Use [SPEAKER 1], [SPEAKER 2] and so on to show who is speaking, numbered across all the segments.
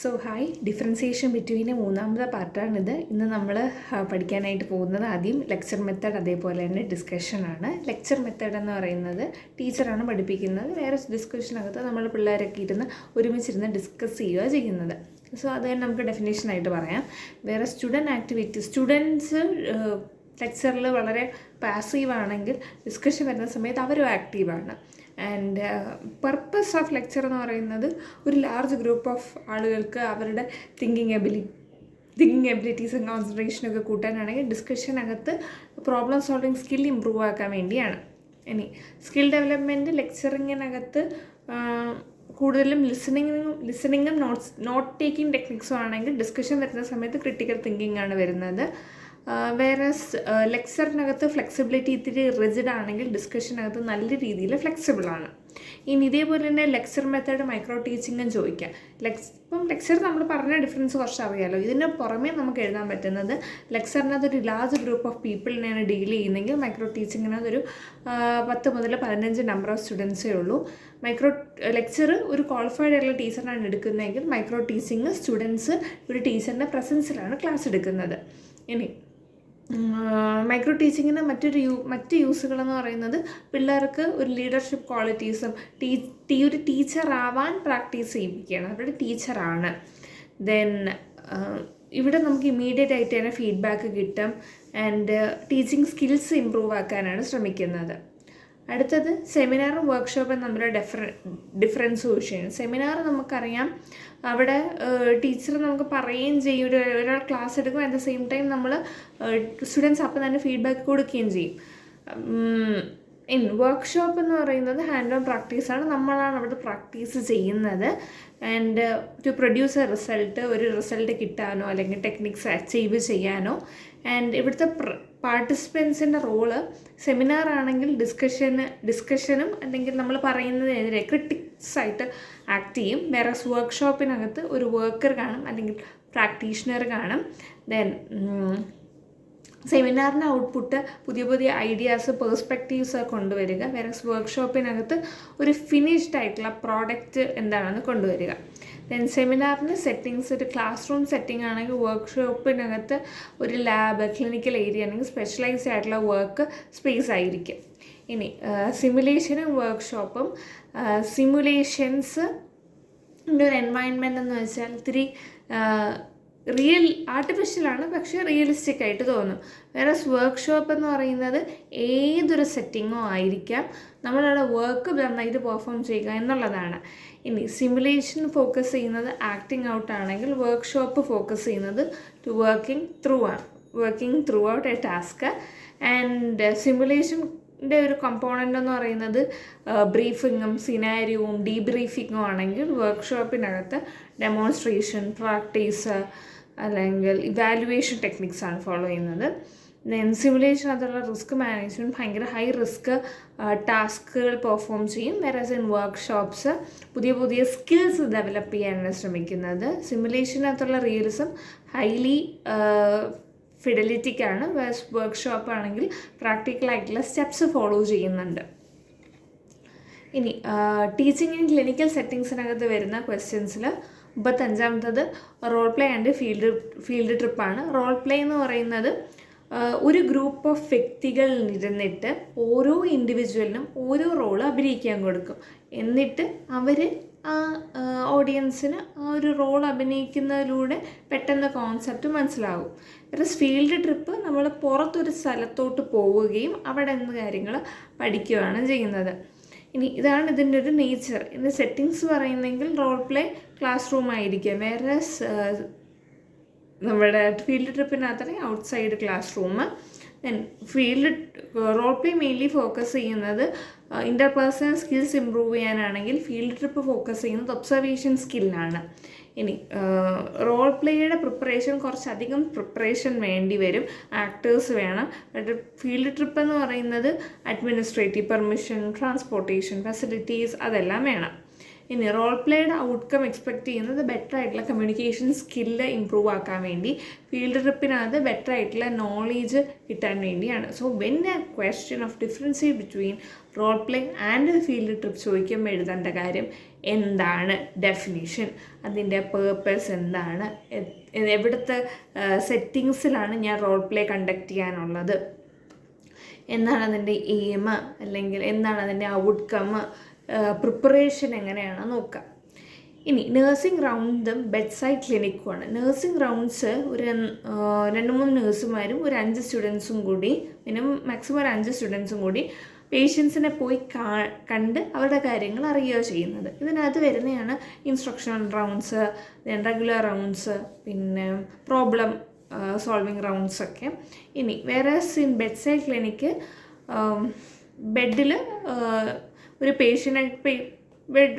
[SPEAKER 1] So hi, differentiation between മൂന്നാമത്തെ പാർട്ടാണിത്. ഇന്ന് നമ്മൾ പഠിക്കാനായിട്ട് പോകുന്നത് ആദ്യം ലെക്ചർ മെത്തേഡ്, അതേപോലെ തന്നെ ഡിസ്കഷനാണ്. ലെക്ചർ മെത്തേഡ് എന്ന് പറയുന്നത് ടീച്ചറാണ് പഠിപ്പിക്കുന്നത്. വേറെ ഡിസ്കഷനകത്ത് നമ്മൾ പിള്ളേരൊക്കെ ഇരുന്ന് ഒരുമിച്ചിരുന്ന് ഡിസ്കസ് ചെയ്യുക ചെയ്യുന്നത്. സോ അത് തന്നെ നമുക്ക് ഡെഫിനേഷനായിട്ട് പറയാം. വേറെ സ്റ്റുഡൻറ്റ് ആക്ടിവിറ്റി, സ്റ്റുഡൻസ് ലെക്ചറിൽ വളരെ പാസീവ് ആണെങ്കിൽ ഡിസ്കഷൻ വരുന്ന സമയത്ത് അവരും ആക്റ്റീവാണ്. ആൻഡ് പർപ്പസ് ഓഫ് ലെക്ചർ എന്ന് പറയുന്നത് ഒരു ലാർജ് ഗ്രൂപ്പ് ഓഫ് ആളുകൾക്ക് അവരുടെ തിങ്കിങ് എബിലിറ്റീസും കോൺസെൻട്രേഷനൊക്കെ കൂട്ടാനാണെങ്കിൽ ഡിസ്കഷനകത്ത് പ്രോബ്ലം സോൾവിങ് സ്കിൽ ഇമ്പ്രൂവ് ആക്കാൻ വേണ്ടിയാണ്. ഇനി സ്കിൽ ഡെവലപ്മെൻറ്റ് ലെക്ചറിങ്ങിനകത്ത് കൂടുതലും ലിസണിങ്ങും നോട്ട് ടേക്കിംഗ് ടെക്നിക്സും ആണെങ്കിൽ ഡിസ്കഷൻ വരുന്ന സമയത്ത് ക്രിട്ടിക്കൽ തിങ്കിങ് ആണ് വരുന്നത്. വേറെ ലെക്ചറിനകത്ത് ഫ്ലെക്സിബിലിറ്റി ഇത്തിരി റിജിഡ് ആണെങ്കിൽ ഡിസ്കഷനകത്ത് നല്ല രീതിയിൽ ഫ്ലെക്സിബിളാണ്. ഇനി ഇതേപോലെ തന്നെ ലെക്ചർ മെത്തേഡ് മൈക്രോ ടീച്ചിങ്ങും ചോദിക്കാം. ഇപ്പം ലെക്ചർ നമ്മൾ പറഞ്ഞ ഡിഫറൻസ് കുറച്ച് അറിയാമല്ലോ. ഇതിന് പുറമേ നമുക്ക് എഴുതാൻ പറ്റുന്നത് ലെക്ചറിനകത്തൊരു ലാർജ് ഗ്രൂപ്പ് ഓഫ് പീപ്പിളിനെയാണ് ഡീൽ ചെയ്യുന്നതെങ്കിൽ മൈക്രോ ടീച്ചിങ്ങിനകത്തൊരു 10 മുതൽ 15 നമ്പർ ഓഫ് സ്റ്റുഡൻസേ ഉള്ളൂ. ലെക്ചർ ഒരു ക്വാളിഫൈഡ് ആയിട്ടുള്ള ടീച്ചറിനാണ് എടുക്കുന്നതെങ്കിൽ മൈക്രോ ടീച്ചിങ് സ്റ്റുഡൻസ് ഒരു ടീച്ചറിൻ്റെ പ്രസൻസിലാണ് ക്ലാസ് എടുക്കുന്നത്. ഇനി മൈക്രോ ടീച്ചിങ്ങിന് മറ്റ് യൂസുകളെന്ന് പറയുന്നത് പിള്ളേർക്ക് ഒരു ലീഡർഷിപ്പ് ക്വാളിറ്റീസും ഒരു ടീച്ചറാവാൻ പ്രാക്ടീസ് ചെയ്യിപ്പിക്കുകയാണ്. അവരുടെ ടീച്ചറാണ്. ദെൻ ഇവിടെ നമുക്ക് ഇമ്മീഡിയറ്റ് ആയിട്ട് തന്നെ ഫീഡ്ബാക്ക് കിട്ടും. ആൻഡ് ടീച്ചിങ് സ്കിൽസ് ഇമ്പ്രൂവ് ആക്കാനാണ് ശ്രമിക്കുന്നത്. അടുത്തത് സെമിനാറും വർക്ക്ഷോപ്പും തമ്മിലുള്ള ഡിഫറൻസ് വിഷയമാണ്. സെമിനാർ നമുക്കറിയാം, അവിടെ ടീച്ചർ നമുക്ക് പറയുകയും ചെയ്യും, ഒരാൾ ക്ലാസ് എടുക്കും, അറ്റ് ദ സെയിം ടൈം നമ്മൾ സ്റ്റുഡൻസ് അപ്പം തന്നെ ഫീഡ്ബാക്ക് കൊടുക്കുകയും ചെയ്യും. വർക്ക്ഷോപ്പ് എന്ന് പറയുന്നത് ഹാൻഡ് ഓൺ പ്രാക്ടീസാണ്. നമ്മളാണ് അവിടെ പ്രാക്ടീസ് ചെയ്യുന്നത്. ആൻഡ് ടു പ്രൊഡ്യൂസ് ഒരു റിസൾട്ട് കിട്ടാനോ അല്ലെങ്കിൽ ടെക്നിക്സ് അച്ചീവ് ചെയ്യാനോ. ആൻഡ് ഇവിടുത്തെ പാർട്ടിസിപ്പൻസിൻ്റെ റോള് സെമിനാർ ആണെങ്കിൽ ഡിസ്കഷനും അല്ലെങ്കിൽ നമ്മൾ പറയുന്നതിനെതിരെ ക്രിട്ടിക്സായിട്ട് ആക്ട് ചെയ്യും. വേറെ വർക്ക്ഷോപ്പിനകത്ത് ഒരു വർക്കർ കാണും അല്ലെങ്കിൽ പ്രാക്ടീഷണർ കാണും. ദെൻ സെമിനാറിൻ്റെ ഔട്ട്പുട്ട് പുതിയ ഐഡിയാസ്, പേഴ്സ്പെക്റ്റീവ്സ് കൊണ്ടുവരിക. വേറെ വർക്ക്ഷോപ്പിനകത്ത് ഒരു ഫിനിഷ്ഡ് ആയിട്ടുള്ള പ്രോഡക്റ്റ് എന്താണെന്ന് കൊണ്ടുവരിക. ദെൻ സെമിനാറിന് സെറ്റിങ്സ് ഒരു ക്ലാസ് റൂം സെറ്റിംഗ് ആണെങ്കിൽ വർക്ക്ഷോപ്പിനകത്ത് ഒരു ലാബ്, ക്ലിനിക്കൽ ഏരിയ ആണെങ്കിൽ സ്പെഷ്യലൈസ്ഡ് ആയിട്ടുള്ള വർക്ക് സ്പേസ് ആയിരിക്കും. ഇനി സിമുലേഷനും വർക്ക്ഷോപ്പും, സിമുലേഷൻസിൻ്റെ ഒരു എൻവയൺമെൻറ്റ് എന്ന് വെച്ചാൽ ഇത്തിരി ആർട്ടിഫിഷ്യലാണ്, പക്ഷേ റിയലിസ്റ്റിക് ആയിട്ട് തോന്നും. വേറെ വർക്ക്ഷോപ്പ് എന്ന് പറയുന്നത് ഏതൊരു സെറ്റിങ്ങോ ആയിരിക്കാം, നമ്മളവിടെ വർക്ക് നന്നായിട്ട് പെർഫോം ചെയ്യുക എന്നുള്ളതാണ്. ഇനി സിമുലേഷൻ ഫോക്കസ് ചെയ്യുന്നത് ആക്ടിങ് ഔട്ട് ആണെങ്കിൽ വർക്ക്ഷോപ്പ് ഫോക്കസ് ചെയ്യുന്നത് working through out a task. And സിമുലേഷൻ്റെ ഒരു കമ്പോണൻ്റ് എന്ന് പറയുന്നത് ബ്രീഫിങ്ങും സിനാരിയോവും ഡീബ്രീഫിങ്ങും ആണെങ്കിൽ വർക്ക്ഷോപ്പിനകത്ത് ഡെമോൺസ്ട്രേഷൻ, പ്രാക്ടീസ് അല്ലെങ്കിൽ ഇവാലുവേഷൻ ടെക്നിക്സാണ് ഫോളോ ചെയ്യുന്നത്. ദെൻ സിമുലേഷൻ അതുള്ള റിസ്ക് മാനേജ്മെൻറ്റ്, ഭയങ്കര ഹൈ റിസ്ക് ടാസ്കുകൾ പെർഫോം ചെയ്യും. വേറെസ് ഇൻ വർക്ക്ഷോപ്സ് പുതിയ സ്കിൽസ് ഡെവലപ്പ് ചെയ്യാനാണ് ശ്രമിക്കുന്നത്. സിമുലേഷനകത്തുള്ള റിയലിസം ഹൈലി ഫിഡലിറ്റിക്കാണ്. വർക്ക്ഷോപ്പ് ആണെങ്കിൽ പ്രാക്ടിക്കലായിട്ടുള്ള സ്റ്റെപ്സ് ഫോളോ ചെയ്യുന്നുണ്ട്. ഇനി ടീച്ചിങ് ഇൻ ക്ലിനിക്കൽ സെറ്റിങ്സിനകത്ത് വരുന്ന ക്വസ്റ്റ്യൻസിൽ 35ാമത്തത് റോൾ പ്ലേ ആൻഡ് ഫീൽഡ് ട്രിപ്പാണ്. റോൾ പ്ലേ എന്ന് പറയുന്നത് ഒരു ഗ്രൂപ്പ് ഓഫ് വ്യക്തികൾ ഇരുന്നിട്ട് ഓരോ ഇൻഡിവിജ്വലിനും ഓരോ റോൾ അഭിനയിക്കാൻ കൊടുക്കും. എന്നിട്ട് അവർ ആ ഓഡിയൻസിന് ആ ഒരു റോൾ അഭിനയിക്കുന്നതിലൂടെ പെട്ടെന്ന് കോൺസെപ്റ്റ് മനസ്സിലാവും. ഫീൽഡ് ട്രിപ്പ് നമ്മൾ പുറത്തൊരു സ്ഥലത്തോട്ട് പോവുകയും അവിടെ നിന്ന് കാര്യങ്ങൾ പഠിക്കുകയാണ് ചെയ്യുന്നത്. ഇനി ഇതാണ് ഇതിൻ്റെ ഒരു നേച്ചർ. ഇതിൻ്റെ സെറ്റിങ്സ് പറയുന്നെങ്കിൽ റോൾ പ്ലേ ക്ലാസ് റൂം ആയിരിക്കും. വേറെ നമ്മുടെ ഫീൽഡ് ട്രിപ്പിനകത്ത് outside classroom. Then role play mainly focus ചെയ്യുന്നത് ഇൻ്റർപേഴ്സണൽ സ്കിൽസ് ഇമ്പ്രൂവ് ചെയ്യാനാണെങ്കിൽ ഫീൽഡ് ട്രിപ്പ് ഫോക്കസ് ചെയ്യുന്നത് ഒബ്സർവേഷൻ സ്കില്ലാണ്. ഇനി റോൾ പ്ലേയുടെ കുറച്ചധികം പ്രിപ്പറേഷൻ വേണ്ടി വരും, ആക്ടേഴ്സ് വേണം. ഫീൽഡ് ട്രിപ്പ് എന്ന് പറയുന്നത് അഡ്മിനിസ്ട്രേറ്റീവ്, പെർമിഷൻ, ട്രാൻസ്പോർട്ടേഷൻ, ഫെസിലിറ്റീസ് അതെല്ലാം വേണം. ഇനി റോൾ പ്ലേയുടെ ഔട്ട്കം എക്സ്പെക്ട് ചെയ്യുന്നത് ബെറ്റർ ആയിട്ടുള്ള കമ്മ്യൂണിക്കേഷൻ സ്കില്ല് ഇമ്പ്രൂവ് ആക്കാൻ വേണ്ടി, ഫീൽഡ് ട്രിപ്പിനകത്ത് ബെറ്റർ ആയിട്ടുള്ള നോളേജ് കിട്ടാൻ വേണ്ടിയാണ്. So when a question of differentiate between role play and field trip ചോദിക്കുമ്പോൾ എഴുതേണ്ട കാര്യം എന്താണ് ഡെഫിനിഷൻ, അതിൻ്റെ പേർപ്പസ് എന്താണ്, എവിടുത്തെ സെറ്റിങ്സിലാണ് ഞാൻ റോൾ പ്ലേ കണ്ടക്ട് ചെയ്യാനുള്ളത്, എന്താണ് അതിൻ്റെ എയിം, അല്ലെങ്കിൽ എന്താണ് അതിൻ്റെ ഔട്ട്കം, പ്രിപ്പറേഷൻ എങ്ങനെയാണ് നോക്കുക. ഇനി നേഴ്സിംഗ് റൗണ്ടും ബെഡ് സൈഡ് ക്ലിനിക്കുമാണ്. നേഴ്സിംഗ് റൗണ്ട്സ് ഒരു 2-3 നേഴ്സുമാരും ഒരു 5 സ്റ്റുഡൻസും കൂടി, മാക്സിമം ഒരു 5 സ്റ്റുഡൻസും കൂടി പേഷ്യൻസിനെ പോയി കണ്ട് അവരുടെ കാര്യങ്ങൾ അറിയുകയോ ചെയ്യുന്നത്. ഇതിനകത്ത് വരുന്നതാണ് ഇൻസ്ട്രക്ഷണൽ റൗണ്ട്സ്, റെഗുലർ റൗണ്ട്സ്, പിന്നെ പ്രോബ്ലം സോൾവിങ് റൗണ്ട്സൊക്കെ. ഇനി വേറെ ഇൻ ബെഡ് സൈഡ് ക്ലിനിക്ക് ബെഡിൽ ഒരു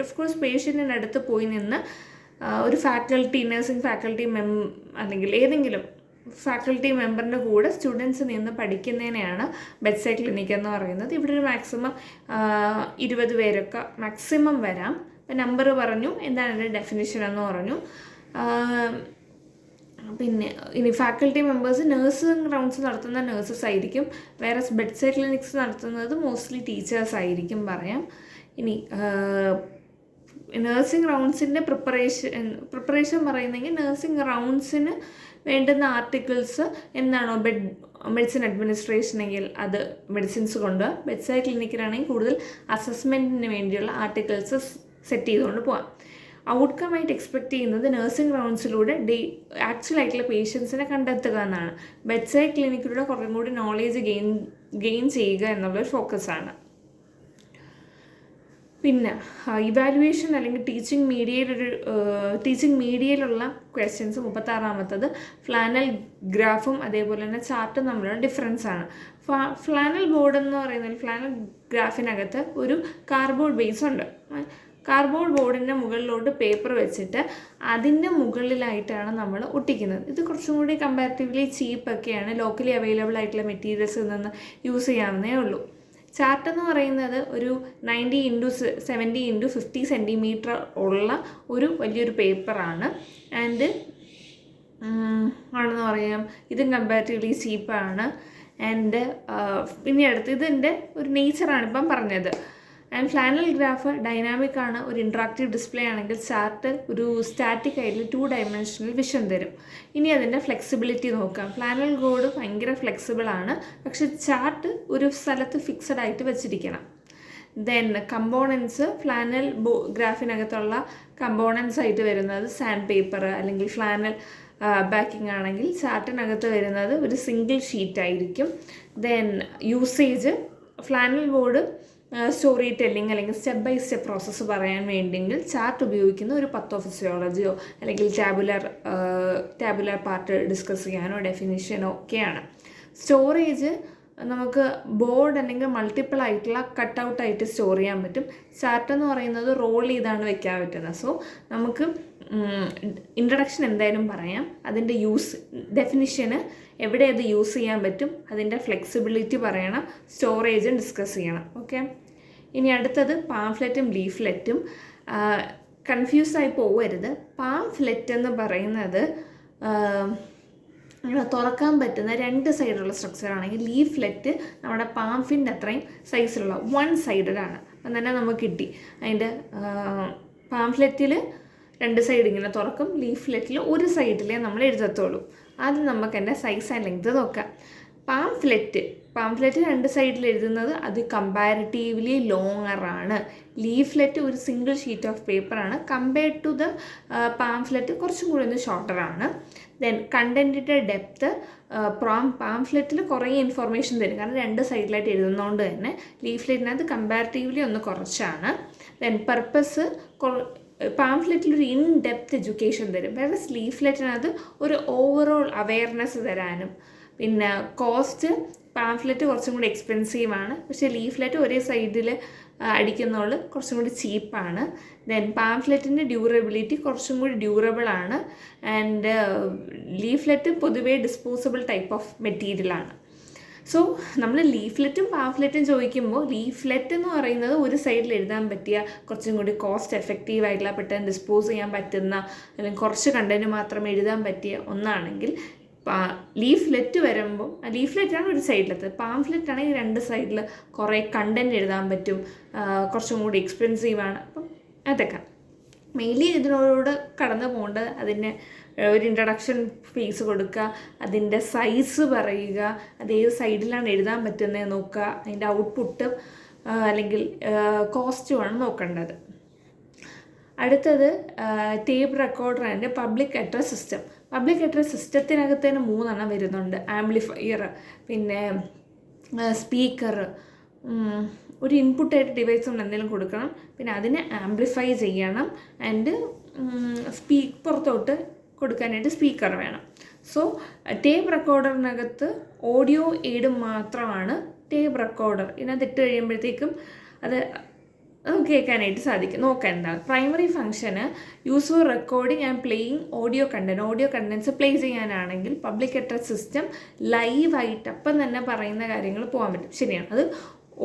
[SPEAKER 1] ഓഫ് കോഴ്സ് പേഷ്യൻറ്റിനടുത്ത് പോയി നിന്ന് ഒരു നേഴ്സിംഗ് ഫാക്കൽറ്റി അല്ലെങ്കിൽ ഏതെങ്കിലും ഫാക്കൽറ്റി മെമ്പറിൻ്റെ കൂടെ സ്റ്റുഡൻസ് നിന്ന് പഠിക്കുന്നതിനെയാണ് ബെഡ് സൈഡ് ക്ലിനിക്ക് എന്ന് പറയുന്നത്. ഇവിടെ ഒരു മാക്സിമം 20 പേരൊക്കെ മാക്സിമം വരാം. അപ്പം നമ്പർ പറഞ്ഞു, എന്താണ് അതിൻ്റെ ഡെഫിനിഷൻ എന്ന് പറഞ്ഞു. പിന്നെ ഇനി ഫാക്കൽറ്റി മെമ്പേഴ്സ് നേഴ്സിംഗ് റൗണ്ട്സ് നടത്തുന്ന നേഴ്സസ് ആയിരിക്കും, വേറെ ബെഡ് സൈഡ് ക്ലിനിക്സ് നടത്തുന്നത് മോസ്റ്റ്ലി ടീച്ചേഴ്സ് ആയിരിക്കും പറയാം. ഇനി നേഴ്സിംഗ് റൗണ്ട്സിൻ്റെ പ്രിപ്പറേഷൻ പറയുന്നെങ്കിൽ നേഴ്സിംഗ് റൗണ്ട്സിന് വേണ്ടുന്ന ആർട്ടിക്കിൾസ് എന്താണോ മെഡിസിൻ അഡ്മിനിസ്ട്രേഷനെങ്കിൽ അത് മെഡിസിൻസ് കൊണ്ടുപോകാം. ബെഡ് സൈഡ് ക്ലിനിക്കിലാണെങ്കിൽ കൂടുതൽ അസസ്മെൻറ്റിന് വേണ്ടിയുള്ള ആർട്ടിക്കിൾസ് സെറ്റ് ചെയ്തുകൊണ്ട് പോകാം. ഔട്ട്കം ആയിട്ട് എക്സ്പെക്റ്റ് ചെയ്യുന്നത് നേഴ്സിംഗ് റൗണ്ട്സിലൂടെ ആക്ച്വലായിട്ടുള്ള പേഷ്യൻസിനെ കണ്ടെത്തുക എന്നാണ്. ബെഡ് സൈഡ് ക്ലിനിക്കിലൂടെ കുറേ കൂടി നോളേജ് ഗെയിൻ ചെയ്യുക എന്നുള്ളൊരു ഫോക്കസാണ്. പിന്നെ ഇവാലുവേഷൻ അല്ലെങ്കിൽ ടീച്ചിങ് മീഡിയയിലുള്ള ക്വസ്റ്റ്യൻസ് 36-ാമത്തത് ഫ്ലാനൽ ഗ്രാഫും അതേപോലെ തന്നെ ചാർട്ടും തമ്മിലുള്ള ഡിഫറൻസ് ആണ്. ഫ്ലാനൽ ബോർഡ് എന്ന് പറയുന്നത് ഫ്ലാനൽ ഗ്രാഫിനകത്ത് ഒരു കാർഡ്ബോർഡ് ബേസ് ഉണ്ട്. കാർഡ്ബോർഡ് ബോർഡിൻ്റെ മുകളിലോട്ട് പേപ്പർ വെച്ചിട്ട് അതിൻ്റെ മുകളിലായിട്ടാണ് നമ്മൾ ഒട്ടിക്കുന്നത്. ഇത് കുറച്ചും കൂടി കമ്പാരിറ്റീവ്ലി ചീപ്പൊക്കെയാണ്, ലോക്കലി അവൈലബിൾ ആയിട്ടുള്ള മെറ്റീരിയൽസിൽ നിന്ന് യൂസ് ചെയ്യാവുന്നേ ഉള്ളൂ. ചാർട്ട് എന്ന് പറയുന്നത് ഒരു 90x70x50 സെൻറ്റിമീറ്റർ ഉള്ള ഒരു വലിയൊരു പേപ്പറാണ്. ആണെന്ന് പറയാം. ഇതും കമ്പാരിറ്റീവ്ലി ചീപ്പാണ്. പിന്നെ അടുത്ത് ഇതിൻ്റെ ഒരു നേച്ചറാണ് ഇപ്പം പറഞ്ഞത്. ഫ്ലാനൽ ഗ്രാഫ് ഡൈനാമിക് ആണ്, ഒരു ഇൻട്രാക്റ്റീവ് ഡിസ്പ്ലേ ആണെങ്കിൽ ചാർട്ട് ഒരു സ്റ്റാറ്റിക് ആയിട്ടുള്ള 2 ഡയമെൻഷണൽ വിഷൻ തരും. ഇനി അതിൻ്റെ ഫ്ലെക്സിബിലിറ്റി നോക്കാം. ഫ്ലാനൽ ബോർഡ് ഭയങ്കര ഫ്ലെക്സിബിൾ ആണ്, പക്ഷെ ചാർട്ട് ഒരു സ്ഥലത്ത് ഫിക്സഡ് ആയിട്ട് വെച്ചിരിക്കണം. കമ്പോണൻസ് ഫ്ലാനൽ ഗ്രാഫിനകത്തുള്ള കമ്പോണൻസ് ആയിട്ട് വരുന്നത് സാൻഡ് പേപ്പർ അല്ലെങ്കിൽ ഫ്ലാനൽ ബാക്കിംഗ് ആണെങ്കിൽ ചാർട്ടിനകത്ത് വരുന്നത് ഒരു സിംഗിൾ ഷീറ്റ് ആയിരിക്കും. Usage flannel board story telling അല്ലെങ്കിൽ സ്റ്റെപ്പ് ബൈ സ്റ്റെപ്പ് പ്രോസസ്സ് പറയാൻ വേണ്ടിയെങ്കിൽ ചാർട്ട് ഉപയോഗിക്കുന്ന ഒരു പത്തോഫിസിയോളജിയോ അല്ലെങ്കിൽ ടാബുലർ പാർട്ട് ഡിസ്കസ് ചെയ്യാനോ ഡെഫിനിഷനോ ഒക്കെയാണ്. സ്റ്റോറേജ് നമുക്ക് ബോർഡ് അല്ലെങ്കിൽ മൾട്ടിപ്പിൾ ആയിട്ടുള്ള കട്ടൗട്ടായിട്ട് സ്റ്റോർ ചെയ്യാൻ പറ്റും. ചാർട്ട് എന്ന് പറയുന്നത് റോൾ ചെയ്താണ് വെക്കാൻ പറ്റുന്നത്. സോ നമുക്ക് ഇൻട്രഡക്ഷൻ എന്തായാലും പറയാം, അതിൻ്റെ ഡെഫിനിഷന് എവിടെ അത് യൂസ് ചെയ്യാൻ പറ്റും, അതിൻ്റെ ഫ്ലെക്സിബിലിറ്റി പറയണം, സ്റ്റോറേജും ഡിസ്കസ് ചെയ്യണം. ഓക്കെ, ഇനി അടുത്തത് പാംഫ്ലെറ്റും ലീഫ്ലെറ്റും. കൺഫ്യൂസായി പോകരുത്. പാംഫ്ലെറ്റ് എന്ന് പറയുന്നത് തുറക്കാൻ പറ്റുന്ന 2 സൈഡുള്ള സ്ട്രക്ചറാണെങ്കിൽ ലീഫ്ലെറ്റ് നമ്മുടെ പാംഫിൻ്റെ അത്രയും സൈസിലുള്ള 1 സൈഡഡാണ്. അപ്പം തന്നെ നമുക്ക് കിട്ടി. അതിൻ്റെ പാംഫ്ലെറ്റിൽ 2 സൈഡ് ഇങ്ങനെ തുറക്കും, ലീഫ്ലെറ്റിൽ ഒരു സൈഡിലേ നമ്മൾ എഴുതത്തുള്ളൂ. ആദ്യം നമുക്ക് എൻ്റെ സൈസ് ആൻഡ് ലെങ്ത് നോക്കാം. പാംഫ്ലെറ്റ് 2 സൈഡിൽ എഴുതുന്നത് അത് കമ്പാരിറ്റീവ്ലി ലോങ്ങറാണ്. ലീഫ്ലെറ്റ് ഒരു സിംഗിൾ ഷീറ്റ് ഓഫ് പേപ്പറാണ്. കമ്പയർഡ് ടു ദ പാംഫ്ലെറ്റ് കുറച്ചും കൂടി ഒന്ന് ഷോർട്ടറാണ്. കണ്ടൻറ്റിൻ്റെ ഡെപ്ത്ത് പാംഫ്ലെറ്റിൽ കുറേ ഇൻഫർമേഷൻ തരും, കാരണം 2 സൈഡിലായിട്ട് എഴുതുന്നതുകൊണ്ട് തന്നെ. ലീഫ്ലെറ്റിനകത്ത് കമ്പാരിറ്റീവ്ലി ഒന്ന് കുറച്ചാണ്. പർപ്പസ് പാംഫ്ലെറ്റിൽ ഒരു ഇൻ ഡെപ്ത് എഡ്യൂക്കേഷൻ തരും, വേറെ ലീഫ്ലെറ്റിനകത്ത് ഒരു ഓവറോൾ അവെയർനെസ് തരാനും. പിന്നെ കോസ്റ്റ് പാംഫ്ലെറ്റ് കുറച്ചും കൂടി എക്സ്പെൻസീവാണ്, പക്ഷേ ലീഫ്ലെറ്റ് ഒരേ സൈഡിൽ അടിക്കുന്നതുകൊണ്ട് കുറച്ചും കൂടി ചീപ്പാണ്. പാംഫ്ലെറ്റിൻ്റെ ഡ്യൂറബിലിറ്റി കുറച്ചും കൂടി ഡ്യൂറബിളാണ്. ലീഫ്ലെറ്റ് പൊതുവേ ഡിസ്പോസിബിൾ ടൈപ്പ് ഓഫ് മെറ്റീരിയലാണ്. സോ നമ്മൾ ലീഫ്ലെറ്റും പാംഫ്ലെറ്റും ചോദിക്കുമ്പോൾ ലീഫ്ലെറ്റ് എന്ന് പറയുന്നത് ഒരു സൈഡിൽ എഴുതാൻ പറ്റിയ കുറച്ചും കൂടി കോസ്റ്റ് എഫക്റ്റീവ് ആയിട്ടുള്ള പെട്ടെന്ന് ഡിസ്പോസ് ചെയ്യാൻ പറ്റുന്ന അല്ലെങ്കിൽ കുറച്ച് കണ്ടൻറ്റ് മാത്രം എഴുതാൻ പറ്റിയ ഒന്നാണെങ്കിൽ ലീഫ്ലെറ്റ് വരുമ്പോൾ ലീഫ്ലെറ്റാണ് ഒരു സൈഡിലത്ത്, പാംഫ്ലെറ്റ് ആണെങ്കിൽ രണ്ട് സൈഡിൽ കുറേ കണ്ടൻറ്റ് എഴുതാൻ പറ്റും, കുറച്ചും കൂടി എക്സ്പെൻസീവാണ്. അപ്പം അതൊക്കെ മെയിൻലി ഇതിനോട് കടന്നു പോകേണ്ടത് അതിന് ഒരു ഇൻട്രഡക്ഷൻ ഫേസ് കൊടുക്കുക, അതിൻ്റെ സൈസ് പറയുക, അത് ഏത് സൈഡിലാണ് എഴുതാൻ പറ്റുന്നത് നോക്കുക, അതിൻ്റെ ഔട്ട്പുട്ട് അല്ലെങ്കിൽ കോസ്റ്റുമാണ് നോക്കേണ്ടത്. അടുത്തത് tape recorder and public address system. Public address സിസ്റ്റത്തിനകത്ത് തന്നെ 3 വരുന്നുണ്ട്. ആംപ്ലിഫയർ, പിന്നെ സ്പീക്കർ, ഒരു ഇൻപുട്ടായിട്ട് ഡിവൈസ് കൊണ്ട് എന്തെങ്കിലും കൊടുക്കണം, പിന്നെ അതിനെ ആംപ്ലിഫൈ ചെയ്യണം, ആൻഡ് പുറത്തോട്ട് കൊടുക്കാനായിട്ട് സ്പീക്കർ വേണം. സോ ടേപ്പ് റെക്കോർഡറിനകത്ത് ഓഡിയോ എയ്ഡ് മാത്രമാണ് ടേപ്പ് റെക്കോർഡർ. ഇതിനകത്ത് ഇട്ട് കഴിയുമ്പോഴത്തേക്കും അത് നമുക്ക് കേൾക്കാനായിട്ട് സാധിക്കും. നോക്കാം എന്താണ് പ്രൈമറി ഫംഗ്ഷന് use for recording and playing audio contents play ചെയ്യാനാണെങ്കിൽ പബ്ലിക് അഡ്രസ് സിസ്റ്റം ലൈവായിട്ട് അപ്പം തന്നെ പറയുന്ന കാര്യങ്ങൾ പോകാൻ പറ്റും. ശരിയാണ്. അത്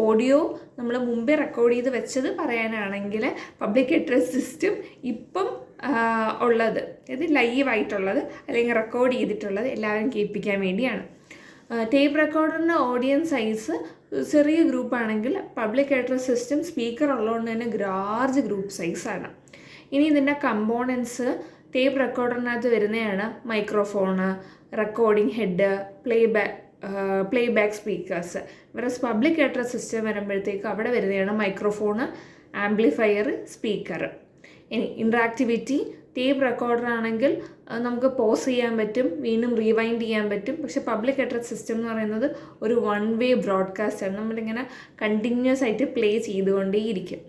[SPEAKER 1] ഓഡിയോ നമ്മൾ മുമ്പേ റെക്കോർഡ് ചെയ്ത് വെച്ചത് പറയാനാണെങ്കിൽ പബ്ലിക് അഡ്രസ് സിസ്റ്റം ഇപ്പം ഉള്ളത്, ഇത് ലൈവായിട്ടുള്ളത് അല്ലെങ്കിൽ റെക്കോർഡ് ചെയ്തിട്ടുള്ളത് എല്ലാവരും കേൾപ്പിക്കാൻ വേണ്ടിയാണ്. ടേപ്പ് റെക്കോർഡറിൻ്റെ ഓഡിയൻസ് സൈസ് ചെറിയ ഗ്രൂപ്പാണെങ്കിൽ പബ്ലിക് അഡ്രസ് സിസ്റ്റം സ്പീക്കർ ഉള്ളതുകൊണ്ട് തന്നെ ലാർജ് ഗ്രൂപ്പ് സൈസാണ്. ഇനി ഇതിൻ്റെ കമ്പോണൻസ് ടേപ്പ് റെക്കോർഡറിനകത്ത് വരുന്നതാണ് microphone, recording head, playback speakers. വേറെ പബ്ലിക് അഡ്രസ് സിസ്റ്റം വരുമ്പോഴത്തേക്ക് അവിടെ വരുന്നതാണ് മൈക്രോഫോണ്, ആംപ്ലിഫയർ, സ്പീക്കർ. ഇനി ഇൻട്രാക്ടിവിറ്റി ടേപ്പ് റെക്കോർഡർ ആണെങ്കിൽ നമുക്ക് പോസ് ചെയ്യാൻ പറ്റും, വീണ്ടും റീവൈൻഡ് ചെയ്യാൻ പറ്റും. പക്ഷെ പബ്ലിക് അഡ്രസ് സിസ്റ്റം എന്ന് പറയുന്നത് ഒരു വൺ വേ ബ്രോഡ്കാസ്റ്റാണ്, നമ്മളിങ്ങനെ കണ്ടിന്യൂസ് ആയിട്ട് പ്ലേ ചെയ്തുകൊണ്ടേയിരിക്കും.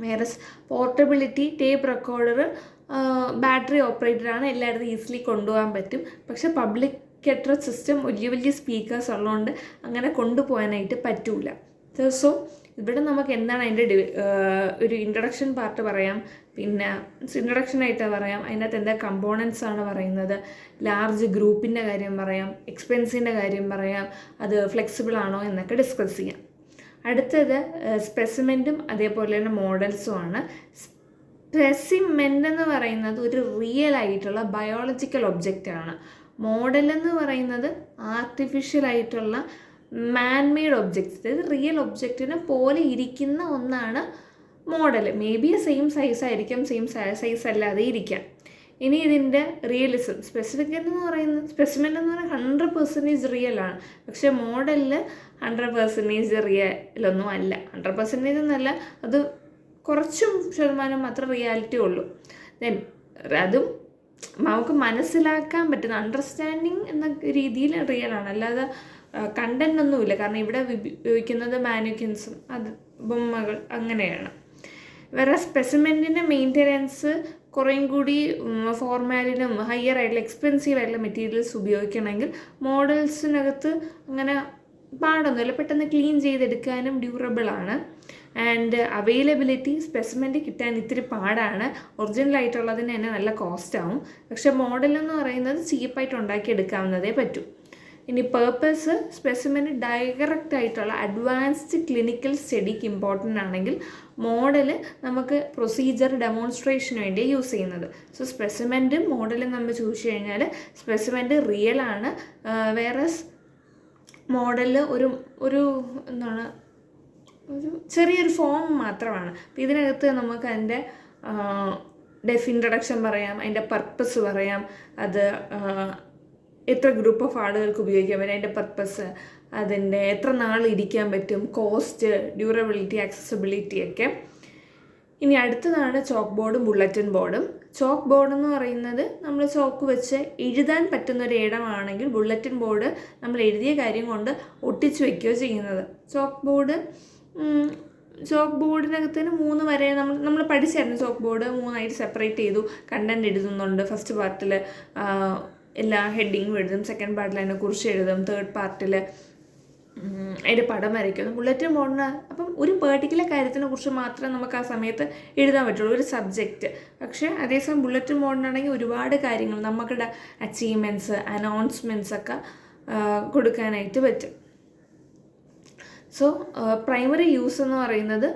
[SPEAKER 1] വേറെ പോർട്ടബിലിറ്റി ടേപ്പ് റെക്കോർഡർ ബാറ്ററി ഓപ്പറേറ്റഡാണ്, എല്ലായിടത്തും ഈസിലി കൊണ്ടുപോകാൻ പറ്റും. പക്ഷെ പബ്ലിക് അഡ്രസ് സിസ്റ്റം വലിയ സ്പീക്കേഴ്സ് ഉള്ളതുകൊണ്ട് അങ്ങനെ കൊണ്ടുപോകാനായിട്ട് പറ്റൂല. സോ ഇവിടെ നമുക്ക് എന്താണ് അതിൻ്റെ ഒരു ഇൻട്രഡക്ഷൻ പാർട്ട് പറയാം, പിന്നെ ഇൻട്രഡക്ഷനായിട്ട് പറയാം, അതിനകത്ത് എന്താ കമ്പോണൻസ് ആണ് പറയുന്നത്, ലാർജ് ഗ്രൂപ്പിൻ്റെ കാര്യം പറയാം, എക്സ്പെൻസിൻ്റെ കാര്യം പറയാം, അത് ഫ്ലെക്സിബിൾ ആണോ എന്നൊക്കെ ഡിസ്കസ് ചെയ്യാം. അടുത്തത് സ്പെസിമെൻറ്റും അതേപോലെ തന്നെ മോഡൽസും ആണ്. സ്പെസിമെൻ്റ് എന്ന് പറയുന്നത് ഒരു റിയൽ ആയിട്ടുള്ള ബയോളജിക്കൽ ഒബ്ജക്റ്റാണ്. മോഡൽ എന്ന് പറയുന്നത് ആർട്ടിഫിഷ്യൽ ആയിട്ടുള്ള മാൻമെയ്ഡ് ഒബ്ജക്ട്സ്, അതായത് റിയൽ ഒബ്ജക്റ്റിനെ പോലെ ഇരിക്കുന്ന ഒന്നാണ് model. May be same size ആയിരിക്കാം, സെയിം സൈസ് അല്ലാതെ ഇരിക്കാം. ഇനി ഇതിൻ്റെ റിയലിസം, സ്പെസിമെൻ്റ് എന്ന് പറയുന്നത് 100% റിയലാണ്. പക്ഷേ മോഡലിൽ 100% റിയലൊന്നും അല്ല. 100% എന്നല്ല, അത് കുറച്ചും ശതമാനം മാത്രം റിയാലിറ്റി ഉള്ളൂ. ദെൻ അതും നമുക്ക് മനസ്സിലാക്കാൻ പറ്റുന്ന അണ്ടർസ്റ്റാൻഡിങ് എന്ന രീതിയിൽ റിയലാണ്, അല്ലാതെ കണ്ടൻ്റ് ഒന്നുമില്ല. കാരണം ഇവിടെ ഉപയോഗിക്കുന്നത് മാനുക്വിൻസും അത് ബൊമ്മകൾ അങ്ങനെയാണ്. വേറെ സ്പെസിമെൻറ്റിൻ്റെ മെയിൻ്റെനൻസ് കുറേയും കൂടി ഫോർമാലിനും ഹയർ ആയിട്ടുള്ള എക്സ്പെൻസീവ് ആയിട്ടുള്ള മെറ്റീരിയൽസ് ഉപയോഗിക്കണമെങ്കിൽ മോഡൽസിനകത്ത് അങ്ങനെ പാടൊന്നുമില്ല, പെട്ടെന്ന് ക്ലീൻ ചെയ്തെടുക്കാനും ഡ്യൂറബിളാണ്. ആൻഡ് അവൈലബിലിറ്റി സ്പെസിമെൻ്റ് കിട്ടാൻ ഇത്തിരി പാടാണ്, ഒറിജിനലായിട്ടുള്ളതിന് തന്നെ നല്ല കോസ്റ്റാവും. പക്ഷേ മോഡലെന്ന് പറയുന്നത് ചീപ്പായിട്ട് ഉണ്ടാക്കിയെടുക്കാവുന്നതേ പറ്റൂ. ഇനി പേർപ്പസ് സ്പെസിമെൻ്റ് ഡയറക്റ്റ് ആയിട്ടുള്ള അഡ്വാൻസ്ഡ് ക്ലിനിക്കൽ സ്റ്റഡിക്ക് ഇമ്പോർട്ടൻ്റ് ആണെങ്കിൽ മോഡൽ നമുക്ക് പ്രൊസീജിയർ ഡെമോൺസ്ട്രേഷന് വേണ്ടി യൂസ് ചെയ്യുന്നത്. സോ സ്പെസിമെൻറ്റും മോഡലും നമ്മൾ ചൂസ് കഴിഞ്ഞാൽ സ്പെസിമെൻ്റ് റിയൽ ആണ്, വേറെ മോഡലിൽ ഒരു എന്താണ് ഒരു ചെറിയൊരു ഫോം മാത്രമാണ്. അപ്പോൾ ഇതിനകത്ത് നമുക്ക് അതിൻ്റെ ഇൻട്രഡക്ഷൻ പറയാം, അതിൻ്റെ പർപ്പസ് പറയാം, അത് എത്ര ഗ്രൂപ്പ് ഓഫ് ആളുകൾക്ക് ഉപയോഗിക്കാൻ പറ്റും, അതിൻ്റെ പർപ്പസ്, അതിൻ്റെ എത്ര നാൾ ഇരിക്കാൻ പറ്റും, കോസ്റ്റ്, ഡ്യൂറബിലിറ്റി, ആക്സസിബിലിറ്റി ഒക്കെ. ഇനി അടുത്തതാണ് ചോക്ക് ബോർഡും ബുള്ളറ്റിൻ ബോർഡും. ചോക്ക് ബോർഡ് എന്ന് പറയുന്നത് നമ്മൾ ചോക്ക് വെച്ച് എഴുതാൻ പറ്റുന്ന ഒരു ഇടമാണെങ്കിൽ ബുള്ളറ്റിൻ ബോർഡ് നമ്മൾ എഴുതിയ കാര്യം കൊണ്ട് ഒട്ടിച്ച് വയ്ക്കുകയോ ചെയ്യുന്നത്. ചോക്ക് ബോർഡിനകത്തിന് 3 വരെ നമ്മൾ പഠിച്ചായിരുന്നു. ചോക്ക് ബോർഡ് 3ആയിട്ട് സെപ്പറേറ്റ് ചെയ്തു. കണ്ടൻറ് എഴുതുന്നുണ്ട്, ഫസ്റ്റ് പാർട്ടിൽ എല്ലാ ഹെഡിങ്ങും എഴുതും, സെക്കൻഡ് പാർട്ടിൽ അതിനെ കുറിച്ച് എഴുതും, തേർഡ് പാർട്ടിൽ അതിൻ്റെ പടം വരയ്ക്കുന്നു. ബുള്ളറ്റിൻ ബോർഡിന് അപ്പം ഒരു പെർട്ടിക്കുലർ കാര്യത്തിനെ കുറിച്ച് മാത്രമേ നമുക്ക് ആ സമയത്ത് എഴുതാൻ പറ്റുള്ളൂ, ഒരു സബ്ജക്റ്റ്. പക്ഷേ അതേസമയം ബുള്ളറ്റിൻ ബോർഡിനാണെങ്കിൽ ഒരുപാട് കാര്യങ്ങൾ, നമുക്കുടെ അച്ചീവ്മെൻറ്റ്സ്, അനൗൺസ്മെൻറ്റ്സ് ഒക്കെ കൊടുക്കാനായിട്ട് പറ്റും. സോ പ്രൈമറി യൂസ് എന്ന് പറയുന്നത്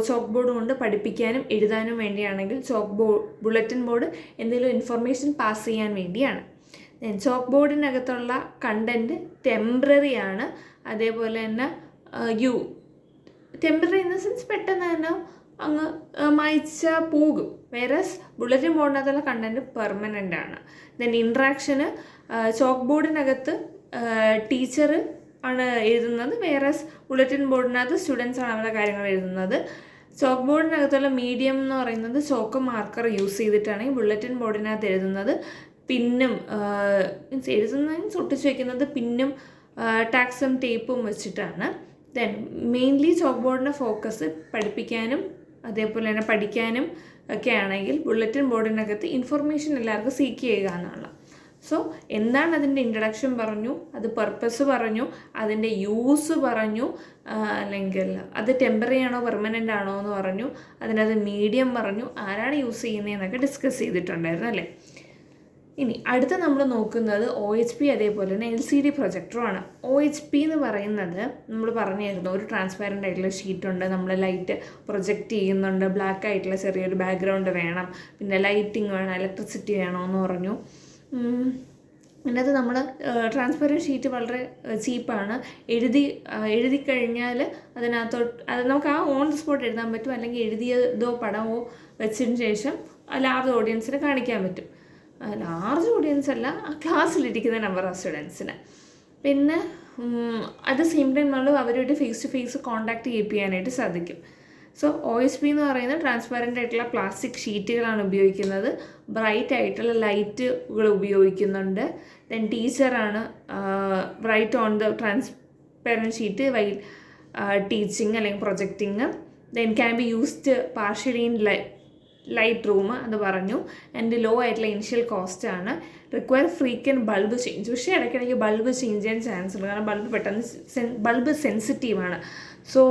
[SPEAKER 1] ചോക്ക് ബോർഡ് കൊണ്ട് പഠിപ്പിക്കാനും എഴുതാനും വേണ്ടിയാണെങ്കിൽ ബുള്ളറ്റിൻ ബോർഡ് എന്തെങ്കിലും ഇൻഫർമേഷൻ പാസ് ചെയ്യാൻ വേണ്ടിയാണ്. ചോക്ക് ബോർഡിനകത്തുള്ള കണ്ടൻറ്റ് ടെമ്പററി ആണ്. അതേപോലെ തന്നെ ടെമ്പററി ഇൻ ദ സെൻസ് പെട്ടെന്ന് തന്നെ അങ്ങ് മായ്ച്ചാൽ പോകും. വേറസ് ബുള്ളറ്റിൻ ബോർഡിനകത്തുള്ള കണ്ടൻറ്റ് പെർമനൻ്റ് ആണ്. ദെൻ ഇൻട്രാക്ഷന് ചോക്ക് ബോർഡിനകത്ത് ടീച്ചർ ആണ് എഴുതുന്നത്, വേറസ് ബുള്ളറ്റിൻ ബോർഡിനകത്ത് സ്റ്റുഡൻസ് ആണ് അവരുടെ കാര്യങ്ങൾ എഴുതുന്നത്. ചോക്ക് ബോർഡിനകത്തുള്ള മീഡിയം എന്ന് പറയുന്നത് ചോക്ക് മാർക്കർ യൂസ് ചെയ്തിട്ടാണ് ഈ ബുള്ളറ്റിൻ ബോർഡിനകത്ത് എഴുതുന്നത്. പിന്നും എഴുതുന്നതിന് ഒട്ടിച്ച് വയ്ക്കുന്നത് പിന്നും ടാക്സും ടേപ്പും വെച്ചിട്ടാണ്. ദെൻ മെയിൻലി ചോക്ക് ബോർഡിൻ്റെ ഫോക്കസ് പഠിപ്പിക്കാനും അതേപോലെ തന്നെ പഠിക്കാനും ഒക്കെ ആണെങ്കിൽ ബുള്ളറ്റിൻ ബോർഡിനകത്ത് ഇൻഫർമേഷൻ എല്ലാവർക്കും സീക്ക് ചെയ്യുക എന്നാണ്. സോ എന്താണ് അതിൻ്റെ ഇൻട്രഡക്ഷൻ പറഞ്ഞു, അത് പർപ്പസ് പറഞ്ഞു, അതിൻ്റെ യൂസ് പറഞ്ഞു, അല്ലെങ്കിൽ അത് ടെമ്പററി ആണോ പെർമനൻ്റ് ആണോ എന്ന് പറഞ്ഞു, അതിനകത്ത് മീഡിയം പറഞ്ഞു, ആരാണ് യൂസ് ചെയ്യുന്നതെന്നൊക്കെ ഡിസ്കസ് ചെയ്തിട്ടുണ്ടായിരുന്നു അല്ലേ. ഇനി അടുത്ത നമ്മൾ നോക്കുന്നത് OHP അതേപോലെ തന്നെ LCD പ്രൊജക്ടറുമാണ്. OHP എന്ന് പറയുന്നത് നമ്മൾ പറഞ്ഞായിരുന്നു, ഒരു ട്രാൻസ്പാരൻ്റ് ആയിട്ടുള്ള ഷീറ്റുണ്ട്, നമ്മൾ ലൈറ്റ് പ്രൊജക്റ്റ് ചെയ്യുന്നുണ്ട്, ബ്ലാക്ക് ആയിട്ടുള്ള ചെറിയൊരു ബാക്ക്ഗ്രൗണ്ട് വേണം, പിന്നെ ലൈറ്റിംഗ് വേണം, ഇലക്ട്രിസിറ്റി വേണമെന്ന് പറഞ്ഞു. അതിനകത്ത് നമ്മൾ ട്രാൻസ്പെറൻറ്റ് ഷീറ്റ് വളരെ ചീപ്പാണ്. എഴുതി കഴിഞ്ഞാൽ അതിനകത്തോട്ട് അത് നമുക്ക് ആ ഓൺ ദി സ്പോട്ട് എഴുതാൻ പറ്റും, അല്ലെങ്കിൽ എഴുതിയതോ പടമോ വെച്ചതിന് ശേഷം ലാർജ് ഓഡിയൻസിന് കാണിക്കാൻ പറ്റും. ലാർജ് ഓഡിയൻസ് അല്ല, ആ ക്ലാസ്സിലിരിക്കുന്ന നമ്പർ ഓഫ് സ്റ്റുഡൻസിന്. പിന്നെ അറ്റ് ദ സെയിം ടൈം നമ്മൾ അവരുമായിട്ട് ഫേസ് ടു ഫേസ് കോൺടാക്റ്റ് ചെയ്യാനായിട്ട് സാധിക്കും. സോ OHP എന്ന് പറയുന്നത് ട്രാൻസ്പാരൻ്റ് ആയിട്ടുള്ള പ്ലാസ്റ്റിക് ഷീറ്റുകളാണ് ഉപയോഗിക്കുന്നത്. ബ്രൈറ്റ് ആയിട്ടുള്ള ലൈറ്റുകൾ ഉപയോഗിക്കുന്നുണ്ട്. ദെൻ ടീച്ചറാണ് bright on the transparent sheet while teaching അല്ലെങ്കിൽ projecting. Then can be used partially in light room എന്ന് പറഞ്ഞു. ആൻഡ് ലോ ആയിട്ടുള്ള ഇനിഷ്യൽ കോസ്റ്റ് ആണ്. Require frequent bulb change. പക്ഷേ ഇടയ്ക്കിടയ്ക്ക് ബൾബ് ചേഞ്ച് ചെയ്യാൻ ചാൻസ് ഉണ്ട്, കാരണം ബൾബ് പെട്ടെന്ന് ബൾബ് സെൻസിറ്റീവാണ്. സോ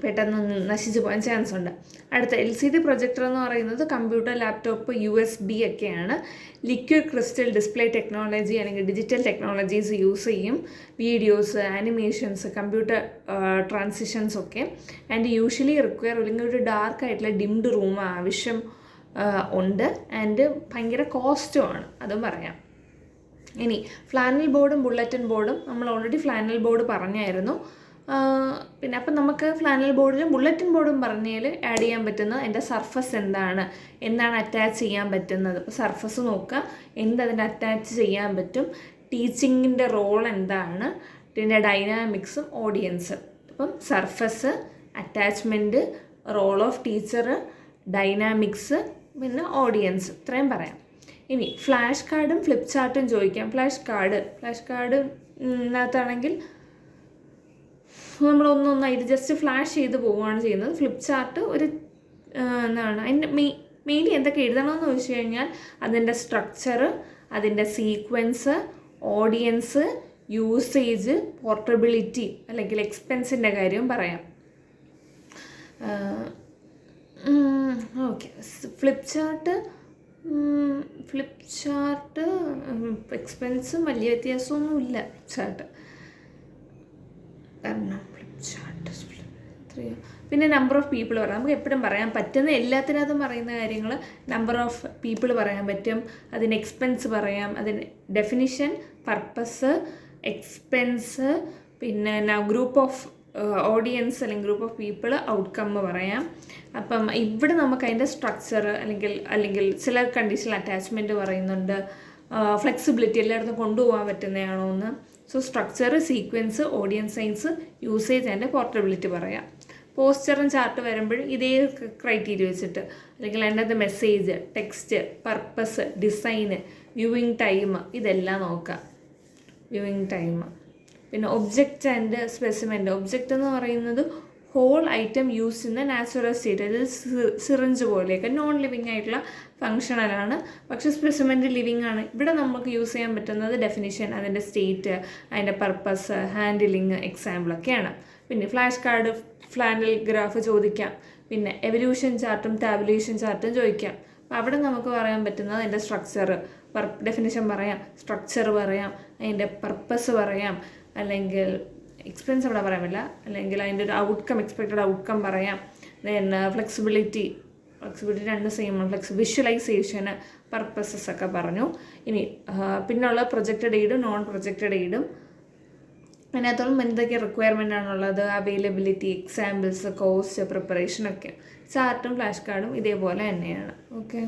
[SPEAKER 1] പെട്ടെന്ന് നശിച്ചു പോകാൻ ചാൻസ് ഉണ്ട്. അടുത്ത LCD പ്രൊജക്ടർ എന്ന് പറയുന്നത് കമ്പ്യൂട്ടർ, ലാപ്ടോപ്പ്, USB ഒക്കെയാണ്. ലിക്വിഡ് ക്രിസ്റ്റൽ ഡിസ്പ്ലേ ടെക്നോളജി അല്ലെങ്കിൽ ഡിജിറ്റൽ ടെക്നോളജീസ് യൂസ് ചെയ്യും. വീഡിയോസ്, ആനിമേഷൻസ്, കമ്പ്യൂട്ടർ ട്രാൻസിഷൻസ് ഒക്കെ. ആൻഡ് യൂഷ്വലി റിക്വയർ അല്ലെങ്കിൽ ഒരു ഡാർക്ക് ആയിട്ടുള്ള ഡിംഡ് റൂം ആവശ്യം ഉണ്ട്. ആൻഡ് ഭയങ്കര കോസ്റ്റുമാണ്, അതും പറയാം. ഇനി ഫ്ലാനൽ ബോർഡും ബുള്ളറ്റിൻ ബോർഡും നമ്മൾ ഓൾറെഡി ഫ്ലാനൽ ബോർഡ് പറഞ്ഞായിരുന്നു. പിന്നെ അപ്പം നമുക്ക് ഫ്ലാനൽ ബോർഡിലും ബുള്ളറ്റിൻ ബോർഡും പറഞ്ഞതിൽ ആഡ് ചെയ്യാൻ പറ്റുന്നത് അതിൻ്റെ സർഫസ് എന്താണ് അറ്റാച്ച് ചെയ്യാൻ പറ്റുന്നത്. അപ്പോൾ സർഫസ് നോക്കുക, എന്തതിൻ്റെ അറ്റാച്ച് ചെയ്യാൻ പറ്റും, ടീച്ചിങ്ങിൻ്റെ റോൾ എന്താണ്, പിന്നെ ഡൈനാമിക്സും ഓഡിയൻസ്. അപ്പം surface, attachment, role of teacher, dynamics, പിന്നെ ഓഡിയൻസ്, ഇത്രയും പറയാം. ഇനി ഫ്ലാഷ് കാർഡും ഫ്ലിപ്പ് ചാർട്ടും ചോദിക്കാം. ഫ്ലാഷ് കാർഡിനകത്താണെങ്കിൽ നമ്മളൊന്നൊന്നായിട്ട് ജസ്റ്റ് ഫ്ലാഷ് ചെയ്ത് പോവുകയാണ് ചെയ്യുന്നത്. ഫ്ലിപ്പ് ചാർട്ട് ഒരു എന്താണ് അതിൻ്റെ മെയിൻലി എന്തൊക്കെ എഴുതണമെന്ന് ചോദിച്ചു കഴിഞ്ഞാൽ അതിൻ്റെ സ്ട്രക്ചർ, അതിൻ്റെ സീക്വൻസ്, ഓഡിയൻസ്, യൂസേജ്, പോർട്ടബിലിറ്റി അല്ലെങ്കിൽ എക്സ്പെൻസിൻ്റെ കാര്യവും പറയാം. ഓക്കെ, ഫ്ലിപ്പ് ചാർട്ട് എക്സ്പെൻസും വലിയ വ്യത്യാസമൊന്നുമില്ല. ഫ്ലിപ്പ് ചാർട്ട് കാരണം പിന്നെ നമ്പർ ഓഫ് പീപ്പിൾ പറയാം. നമുക്ക് എപ്പോഴും പറയാൻ പറ്റുന്ന എല്ലാത്തിനകത്തും പറയുന്ന കാര്യങ്ങൾ നമ്പർ ഓഫ് പീപ്പിൾ പറയാൻ പറ്റും. അതിന് എക്സ്പെൻസ് പറയാം, അതിന് ഡെഫിനിഷൻ, പർപ്പസ്, എക്സ്പെൻസ്, പിന്നെ ഗ്രൂപ്പ് ഓഫ് ഓഡിയൻസ് അല്ലെങ്കിൽ ഗ്രൂപ്പ് ഓഫ് പീപ്പിൾ, ഔട്ട്കം പറയാം. അപ്പം ഇവിടെ നമുക്ക് അതിൻ്റെ സ്ട്രക്ചർ അല്ലെങ്കിൽ ചില കണ്ടീഷണൽ അറ്റാച്ച്മെൻറ്റ് പറയുന്നുണ്ട്, ഫ്ലെക്സിബിലിറ്റി എല്ലായിടത്തും കൊണ്ടുപോകാൻ പറ്റുന്നതാണോ എന്ന്. So structure, sequence, audience signs, usage and portability പറയാം. പോസ്റ്ററും ചാർട്ട് വരുമ്പോഴും ഇതേ ക്രൈറ്റീരിയ വെച്ചിട്ട് അല്ലെങ്കിൽ അതിൻ്റെ message, text, purpose, design, viewing time, ഇതെല്ലാം നോക്കാം. വ്യൂവിങ് ടൈം, പിന്നെ ഒബ്ജക്റ്റ് ആൻഡ് സ്പെസിമെൻ്റ്. ഒബ്ജക്റ്റ് എന്ന് പറയുന്നത് whole item use in the natural state, അതായത് സിറിഞ്ച് പോലെയൊക്കെ നോൺ ലിവിങ് ആയിട്ടുള്ള ഫങ്ഷണലാണ്. പക്ഷേ സ്പെസിമെൻ്റ് ലിവിങ് ആണ്. ഇവിടെ നമുക്ക് യൂസ് ചെയ്യാൻ പറ്റുന്നത് ഡെഫിനിഷൻ, അതിൻ്റെ സ്റ്റേറ്റ്, അതിൻ്റെ പർപ്പസ്, ഹാൻഡിലിങ്, എക്സാമ്പിളൊക്കെയാണ്. പിന്നെ ഫ്ലാഷ് കാർഡ്, ഫ്ലാനൽ ഗ്രാഫ് ചോദിക്കാം. പിന്നെ എവല്യൂഷൻ ചാർട്ടും ടാബുലേഷൻ ചാർട്ടും ചോദിക്കാം. അപ്പോൾ അവിടെ നമുക്ക് പറയാൻ പറ്റുന്നത് അതിൻ്റെ സ്ട്രക്ചർ, ഡെഫിനിഷൻ പറയാം, സ്ട്രക്ചർ പറയാം, അതിൻ്റെ പർപ്പസ് പറയാം, അല്ലെങ്കിൽ എക്സ്പെൻസ് അവിടെ പറയാൻ പറ്റില്ല, അല്ലെങ്കിൽ അതിൻ്റെ ഒരു ഔട്ട്കം, എക്സ്പെക്റ്റഡ് ഔട്ട്കം പറയാം. ദെൻ ഫ്ലെക്സിബിലിറ്റി രണ്ടും സെയിമാണ്. വിഷ്വലൈസേഷന് പർപ്പസസ് ഒക്കെ പറഞ്ഞു. ഇനി പിന്നുള്ള പ്രൊജക്റ്റഡ് എയ്ഡും നോൺ പ്രൊജക്റ്റഡ് എയ്ഡും അതിനകത്തോളം എന്തൊക്കെ റിക്വയർമെൻ്റ് ആണുള്ളത്, അവൈലബിലിറ്റി, എക്സാമ്പിൾസ്, കോസ്റ്റ്, പ്രിപ്പറേഷനൊക്കെ. ചാർട്ടും ഫ്ലാഷ് കാർഡും ഇതേപോലെ തന്നെയാണ്. ഓക്കെ.